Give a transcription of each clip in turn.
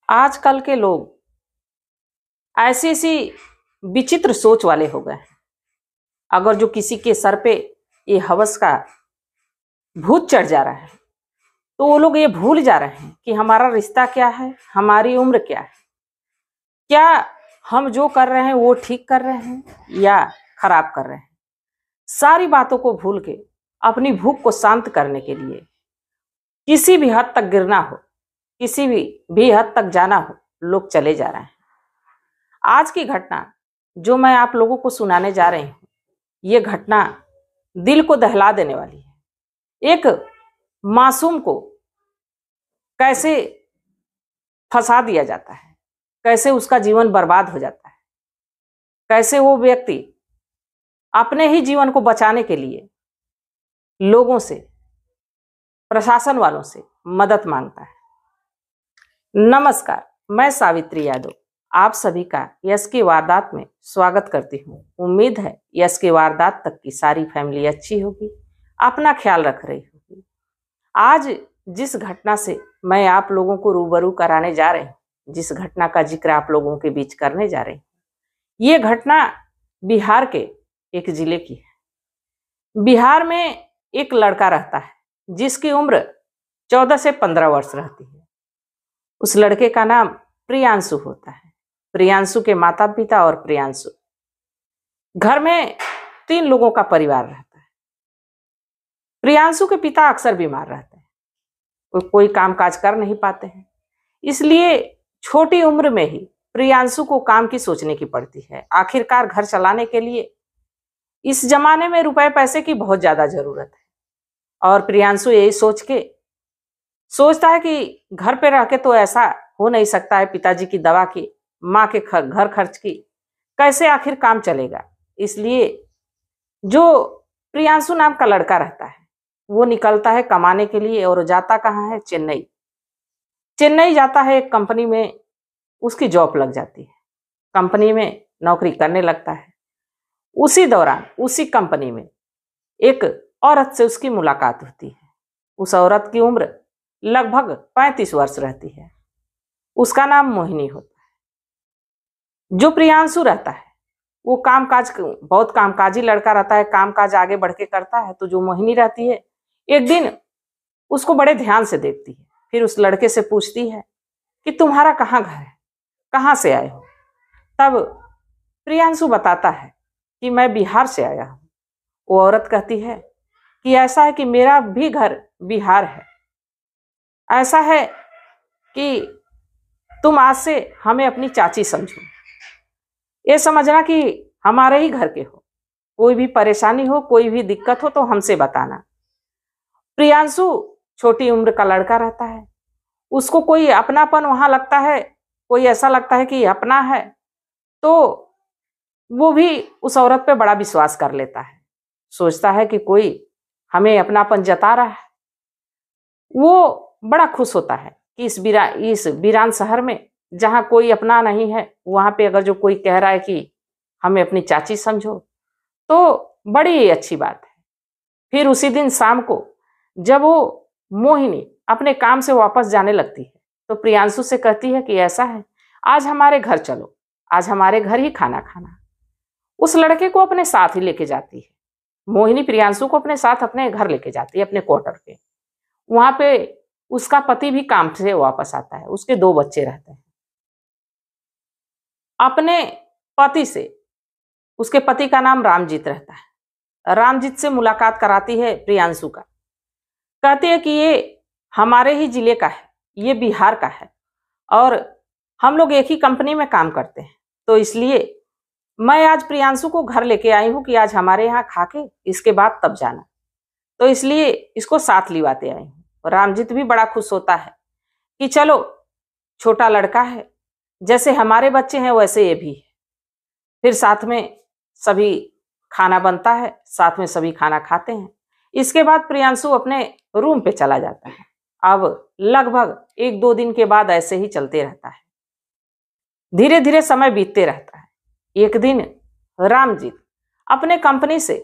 आजकल के लोग ऐसी ऐसी विचित्र सोच वाले हो गए हैं। अगर जो किसी के सर पे ये हवस का भूत चढ़ जा रहा है तो वो लोग ये भूल जा रहे हैं कि हमारा रिश्ता क्या है, हमारी उम्र क्या है, क्या हम जो कर रहे हैं वो ठीक कर रहे हैं या खराब कर रहे हैं। सारी बातों को भूल के अपनी भूख को शांत करने के लिए किसी भी हद तक गिरना हो, किसी भी हद तक जाना हो, लोग चले जा रहे हैं। आज की घटना जो मैं आप लोगों को सुनाने जा रही हूँ, ये घटना दिल को दहला देने वाली है। एक मासूम को कैसे फंसा दिया जाता है, कैसे उसका जीवन बर्बाद हो जाता है, कैसे वो व्यक्ति अपने ही जीवन को बचाने के लिए लोगों से, प्रशासन वालों से मदद मांगता है। नमस्कार, मैं सावित्री यादव आप सभी का यस की वारदात में स्वागत करती हूँ। उम्मीद है यस की वारदात तक की सारी फैमिली अच्छी होगी, अपना ख्याल रख रही होगी। आज जिस घटना से मैं आप लोगों को रूबरू कराने जा रही हूँ, जिस घटना का जिक्र आप लोगों के बीच करने जा रही हूँ, ये घटना बिहार के एक जिले की है। बिहार में एक लड़का रहता है जिसकी उम्र 14 से 15 वर्ष रहती है। उस लड़के का नाम प्रियांशु होता है। प्रियांशु के माता पिता और प्रियांशु, घर में 3 लोगों का परिवार रहता है। प्रियांशु के पिता अक्सर बीमार रहते हैं, वो कोई कामकाज कर नहीं पाते हैं, इसलिए छोटी उम्र में ही प्रियांशु को काम की सोचने की पड़ती है। आखिरकार घर चलाने के लिए इस जमाने में रुपए पैसे की बहुत ज्यादा जरूरत है और प्रियांशु यही सोचता है कि घर पे रह के तो ऐसा हो नहीं सकता है, पिताजी की दवा की, माँ के घर खर्च की, कैसे आखिर काम चलेगा। इसलिए जो प्रियांशु नाम का लड़का रहता है वो निकलता है कमाने के लिए और जाता कहाँ है, चेन्नई जाता है। एक कंपनी में उसकी जॉब लग जाती है, कंपनी में नौकरी करने लगता है। उसी दौरान उसी कंपनी में एक औरत से उसकी मुलाकात होती है। उस औरत की उम्र लगभग 35 वर्ष रहती है। उसका नाम मोहिनी होता है। जो प्रियांशु रहता है वो बहुत कामकाजी लड़का रहता है, कामकाज आगे बढ़ के करता है। तो जो मोहिनी रहती है एक दिन उसको बड़े ध्यान से देखती है, फिर उस लड़के से पूछती है कि तुम्हारा कहाँ घर है, कहाँ से आए हो। तब प्रियांशु बताता है कि मैं बिहार से आया हूँ। वो औरत कहती है कि ऐसा है कि मेरा भी घर बिहार है, ऐसा है कि तुम आज से हमें अपनी चाची समझो, ये समझना कि हमारे ही घर के हो, कोई भी परेशानी हो, कोई भी दिक्कत हो तो हमसे बताना। प्रियांशु छोटी उम्र का लड़का रहता है, उसको कोई अपनापन वहां लगता है, कोई ऐसा लगता है कि अपना है, तो वो भी उस औरत पे बड़ा विश्वास कर लेता है। सोचता है कि कोई हमें अपनापन जता रहा है। वो बड़ा खुश होता है कि इस वीरान शहर में जहाँ कोई अपना नहीं है, वहां पे अगर जो कोई कह रहा है कि हमें अपनी चाची समझो तो बड़ी अच्छी बात है। फिर उसी दिन शाम को जब वो मोहिनी अपने काम से वापस जाने लगती है तो प्रियांशु से कहती है कि ऐसा है, आज हमारे घर चलो, आज हमारे घर ही खाना खाना। उस लड़के को अपने साथ ही लेके जाती है। मोहिनी प्रियांशु को अपने साथ अपने घर लेके जाती है, अपने क्वार्टर पे। वहां पे उसका पति भी काम से वापस आता है, उसके 2 बच्चे रहते हैं। अपने पति से, उसके पति का नाम रामजीत रहता है, रामजीत से मुलाकात कराती है प्रियांशु का। कहती है कि ये हमारे ही जिले का है, ये बिहार का है और हम लोग एक ही कंपनी में काम करते हैं, तो इसलिए मैं आज प्रियांशु को घर लेके आई हूँ कि आज हमारे यहाँ खा के इसके बाद तब जाना, तो इसलिए इसको साथ लिवाते आई हूँ। रामजीत भी बड़ा खुश होता है कि चलो, छोटा लड़का है, जैसे हमारे बच्चे हैं वैसे ये भी है। फिर साथ में सभी खाना बनता है, साथ में सभी खाना खाते हैं। इसके बाद प्रियांशु अपने रूम पे चला जाता है। अब लगभग 1-2 दिन के बाद ऐसे ही चलते रहता है, धीरे धीरे समय बीतते रहता है। एक दिन रामजीत अपने कंपनी से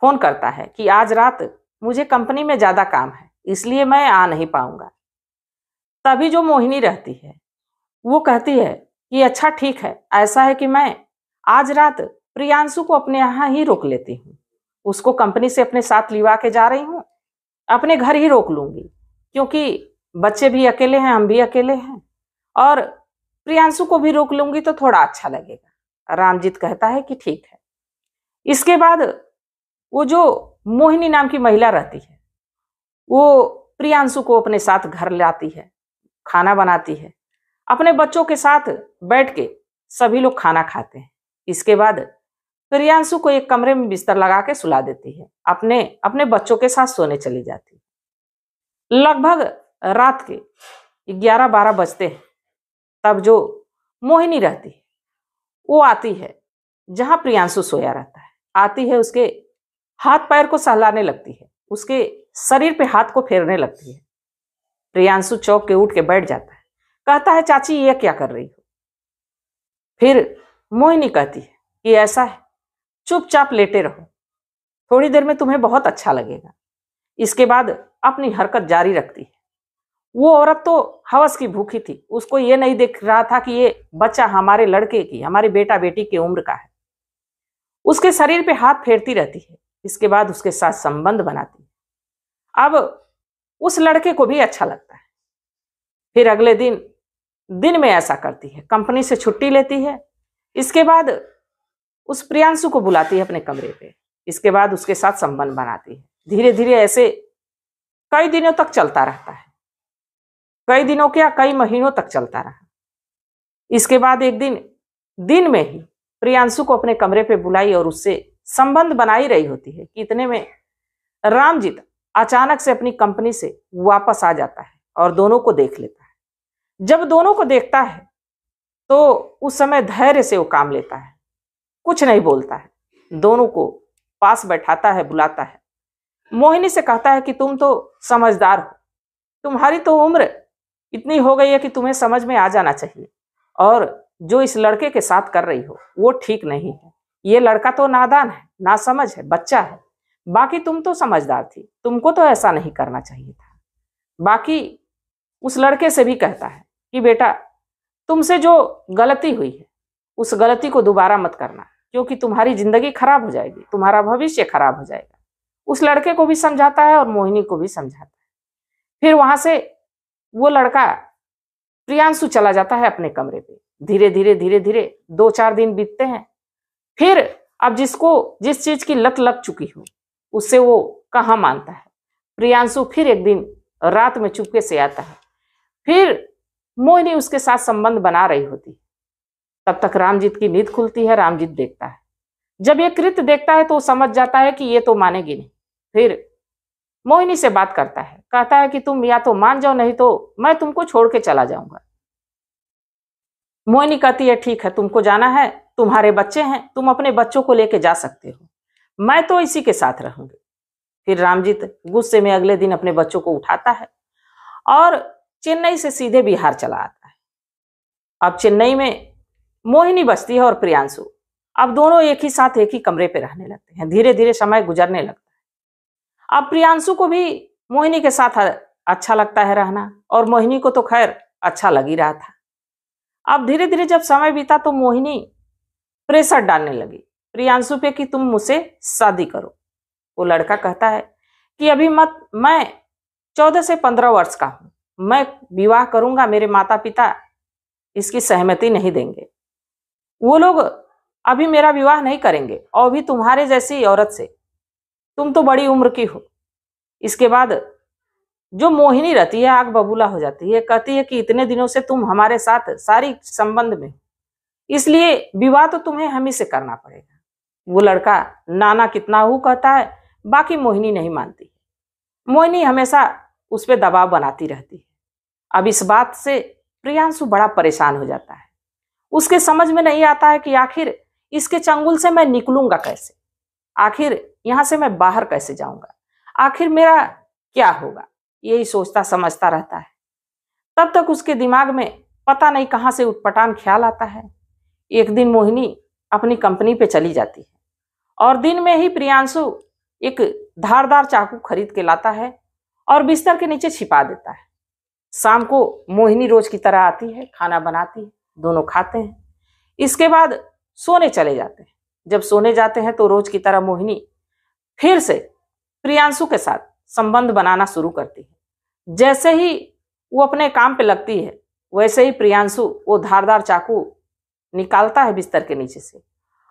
फोन करता है कि आज रात मुझे कंपनी में ज्यादा काम है, इसलिए मैं आ नहीं पाऊंगा। तभी जो मोहिनी रहती है वो कहती है कि अच्छा ठीक है, ऐसा है कि मैं आज रात प्रियांशु को अपने यहाँ ही रोक लेती हूँ, उसको कंपनी से अपने साथ लिवा के जा रही हूँ, अपने घर ही रोक लूंगी, क्योंकि बच्चे भी अकेले हैं, हम भी अकेले हैं, और प्रियांशु को भी रोक लूंगी तो थोड़ा अच्छा लगेगा। रामजीत कहता है कि ठीक है। इसके बाद वो जो मोहिनी नाम की महिला रहती है, वो प्रियांशु को अपने साथ घर लाती है, खाना बनाती है, अपने बच्चों के साथ बैठ के सभी लोग खाना खाते हैं। इसके बाद प्रियांशु को एक कमरे में बिस्तर लगा के सुला देती है, अपने अपने बच्चों के साथ सोने चली जाती है। लगभग रात के 11-12 बजते हैं, तब जो मोहिनी रहती है वो आती है जहां प्रियांशु सोया रहता है, आती है, उसके हाथ पैर को सहलाने लगती है, उसके शरीर पे हाथ को फेरने लगती है। प्रियांशु चौंक के उठ के बैठ जाता है, कहता है चाची ये क्या कर रही हो? फिर मोहिनी कहती है कि ऐसा है, चुपचाप लेटे रहो, थोड़ी देर में तुम्हें बहुत अच्छा लगेगा। इसके बाद अपनी हरकत जारी रखती है। वो औरत तो हवस की भूखी थी, उसको ये नहीं दिख रहा था कि ये बच्चा हमारे लड़के की, हमारे बेटा बेटी की उम्र का है। उसके शरीर पे हाथ फेरती रहती है, इसके बाद उसके साथ संबंध बनाती है। अब उस लड़के को भी अच्छा लगता है। फिर अगले दिन में ऐसा करती है, कंपनी से छुट्टी लेती है। इसके बाद उस प्रियांशु को बुलाती है अपने कमरे पे, इसके बाद उसके साथ संबंध बनाती है। धीरे धीरे ऐसे कई दिनों तक चलता रहता है, कई दिनों क्या कई महीनों तक चलता रहा। इसके बाद एक दिन में ही प्रियांशु को अपने कमरे पे बुलाई और उससे संबंध बनाई रही होती है कि इतने में रामजीत अचानक से अपनी कंपनी से वापस आ जाता है और दोनों को देख लेता है। जब दोनों को देखता है तो उस समय धैर्य से वो काम लेता है, कुछ नहीं बोलता है, दोनों को पास बैठाता है, बुलाता है। मोहिनी से कहता है कि तुम तो समझदार हो, तुम्हारी तो उम्र इतनी हो गई है कि तुम्हें समझ में आ जाना चाहिए, और जो इस लड़के के साथ कर रही हो वो ठीक नहीं है। ये लड़का तो नादान है, नासमझ है, बच्चा है, बाकी तुम तो समझदार थी, तुमको तो ऐसा नहीं करना चाहिए था। बाकी उस लड़के से भी कहता है कि बेटा तुमसे जो गलती हुई है उस गलती को दोबारा मत करना, क्योंकि तुम्हारी जिंदगी खराब हो जाएगी, तुम्हारा भविष्य खराब हो जाएगा। उस लड़के को भी समझाता है और मोहिनी को भी समझाता है। फिर वहां से वो लड़का प्रियांशु चला जाता है अपने कमरे पे। धीरे धीरे 2-4 दिन बीतते हैं। फिर अब जिस चीज की लत लग चुकी हो उससे वो कहाँ मानता है। प्रियांशु फिर एक दिन रात में चुपके से आता है, फिर मोहिनी उसके साथ संबंध बना रही होती है। तब तक रामजीत की नींद खुलती है। रामजीत देखता है, जब ये कृत्य देखता है तो वो समझ जाता है कि ये तो मानेगी नहीं। फिर मोहिनी से बात करता है, कहता है कि तुम या तो मान जाओ, नहीं तो मैं तुमको छोड़ के चला जाऊंगा। मोहिनी कहती है ठीक है, तुमको जाना है, तुम्हारे बच्चे हैं, तुम अपने बच्चों को लेके जा सकते हो, मैं तो इसी के साथ रहूंगी। फिर रामजीत गुस्से में अगले दिन अपने बच्चों को उठाता है और चेन्नई से सीधे बिहार चला आता है। अब चेन्नई में मोहिनी बसती है और प्रियांशु, अब दोनों एक ही साथ एक ही कमरे पे रहने लगते हैं। धीरे धीरे समय गुजरने लगता है। अब प्रियांशु को भी मोहिनी के साथ अच्छा लगता है रहना, और मोहिनी को तो खैर अच्छा लग ही रहा था। अब धीरे धीरे जब समय बीता तो मोहिनी प्रेशर डालने लगी प्रियांशु पे कि तुम मुझसे शादी करो। वो लड़का कहता है कि अभी मत, मैं 14 से 15 वर्ष का हूं, मैं विवाह करूंगा, मेरे माता पिता इसकी सहमति नहीं देंगे, वो लोग अभी मेरा विवाह नहीं करेंगे, और अभी तुम्हारे जैसी औरत से, तुम तो बड़ी उम्र की हो। इसके बाद जो मोहिनी रहती है आग बबूला हो जाती है, कहती है कि इतने दिनों से तुम हमारे साथ सारी संबंध में, इसलिए विवाह तो तुम्हें हम ही से करना पड़ेगा। वो लड़का नाना कितना हूँ कहता है, बाकी मोहिनी नहीं मानती। मोहिनी हमेशा उस पर दबाव बनाती रहती है। अब इस बात से प्रियांशु बड़ा परेशान हो जाता है। उसके समझ में नहीं आता है कि आखिर इसके चंगुल से मैं निकलूंगा कैसे, आखिर यहां से मैं बाहर कैसे जाऊंगा, आखिर मेरा क्या होगा, यही सोचता समझता रहता है। तब तक उसके दिमाग में पता नहीं कहां से उटपटांग ख्याल आता है। एक दिन मोहिनी अपनी कंपनी पे चली जाती है और दिन में ही प्रियांशु एक धारदार चाकू खरीद के लाता है और बिस्तर के नीचे छिपा देता है। शाम को मोहिनी रोज की तरह आती है, खाना बनाती है, दोनों खाते हैं। इसके बाद सोने चले जाते हैं। जब सोने जाते हैं तो रोज की तरह मोहिनी फिर से प्रियांशु के साथ संबंध बनाना शुरू करती है। जैसे ही वो अपने काम पे लगती है, वैसे ही प्रियांशु वो धारदार चाकू निकालता है बिस्तर के नीचे से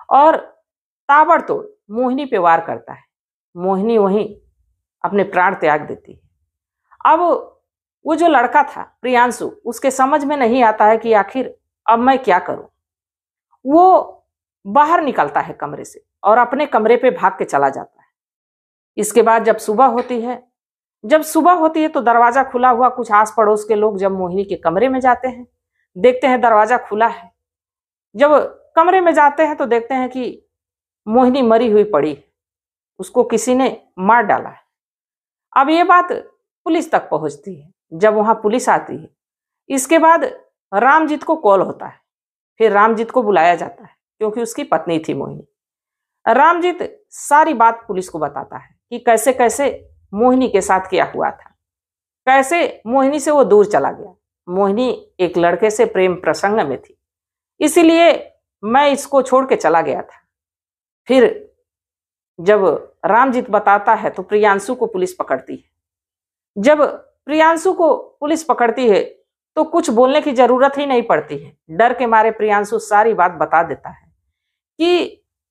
और ताबड़तोड़ मोहिनी पे वार करता है। मोहिनी वहीं अपने प्राण त्याग देती है। अब वो जो लड़का था प्रियांशु, उसके समझ में नहीं आता है कि आखिर अब मैं क्या करूं। वो बाहर निकलता है कमरे से और अपने कमरे पे भाग के चला जाता है। इसके बाद जब सुबह होती है तो दरवाजा खुला हुआ, कुछ आस पड़ोस के लोग जब मोहिनी के कमरे में जाते हैं, देखते हैं दरवाजा खुला है। जब कमरे में जाते हैं तो देखते हैं कि मोहिनी मरी हुई पड़ी है, उसको किसी ने मार डाला है। अब ये बात पुलिस तक पहुंचती है। जब वहां पुलिस आती है, इसके बाद रामजीत को कॉल होता है। फिर रामजीत को बुलाया जाता है क्योंकि उसकी पत्नी थी मोहिनी। रामजीत सारी बात पुलिस को बताता है कि कैसे कैसे मोहिनी के साथ क्या हुआ था, कैसे मोहिनी से वो दूर चला गया। मोहिनी एक लड़के से प्रेम प्रसंग में थी, इसीलिए मैं इसको छोड़ के चला गया था। फिर जब रामजीत बताता है तो प्रियांशु को पुलिस पकड़ती है। जब प्रियांशु को पुलिस पकड़ती है तो कुछ बोलने की जरूरत ही नहीं पड़ती है। डर के मारे प्रियांशु सारी बात बता देता है कि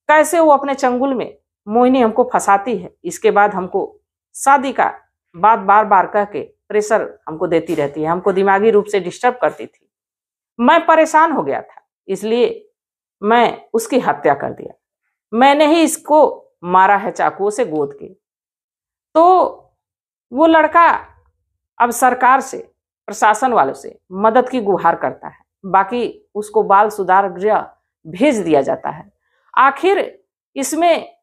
कैसे वो अपने चंगुल में मोहिनी हमको फंसाती है। इसके बाद हमको शादी का बात बार बार कह के प्रेशर हमको देती रहती है, हमको दिमागी रूप से डिस्टर्ब करती थी। मैं परेशान हो गया था, इसलिए मैं उसकी हत्या कर दिया। मैंने ही इसको मारा है चाकुओं से गोद के। तो वो लड़का अब सरकार से, प्रशासन वालों से मदद की गुहार करता है। बाकी उसको बाल सुधार गृह भेज दिया जाता है। आखिर इसमें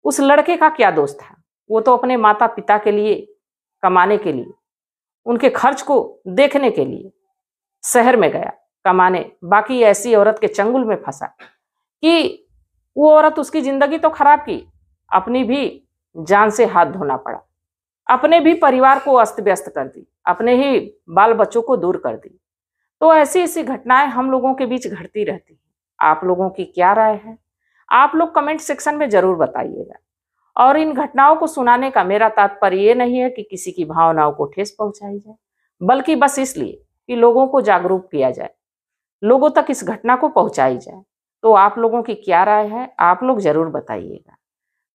उस लड़के का क्या दोष था? वो तो अपने माता पिता के लिए, कमाने के लिए, उनके खर्च को देखने के लिए शहर में गया कमाने। बाकी ऐसी औरत के चंगुल में फंसा कि वो औरत उसकी जिंदगी तो खराब की, अपनी भी जान से हाथ धोना पड़ा, अपने भी परिवार को अस्त व्यस्त कर दी, अपने ही बाल बच्चों को दूर कर दी। तो ऐसी ऐसी घटनाएं हम लोगों के बीच घटती रहती हैं। आप लोगों की क्या राय है? आप लोग कमेंट सेक्शन में जरूर बताइएगा। और इन घटनाओं को सुनाने का मेरा तात्पर्य ये नहीं है कि किसी की भावनाओं को ठेस पहुंचाई जाए, बल्कि बस इसलिए कि लोगों को जागरूक किया जाए, लोगों तक इस घटना को पहुंचाई जाए। तो आप लोगों की क्या राय है? आप लोग जरूर बताइएगा।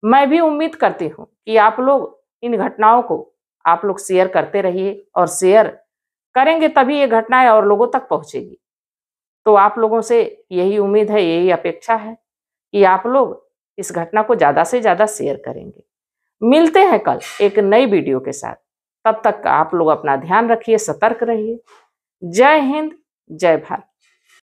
मैं भी उम्मीद करती हूँ कि आप लोग इन घटनाओं को आप लोग शेयर करते रहिए, और शेयर करेंगे तभी ये घटनाएं और लोगों तक पहुंचेगी। तो आप लोगों से यही उम्मीद है, यही अपेक्षा है कि आप लोग इस घटना को ज़्यादा से ज़्यादा शेयर करेंगे। मिलते हैं कल एक नई वीडियो के साथ। तब तक आप लोग अपना ध्यान रखिए, सतर्क रहिए। जय हिंद, जय भारत।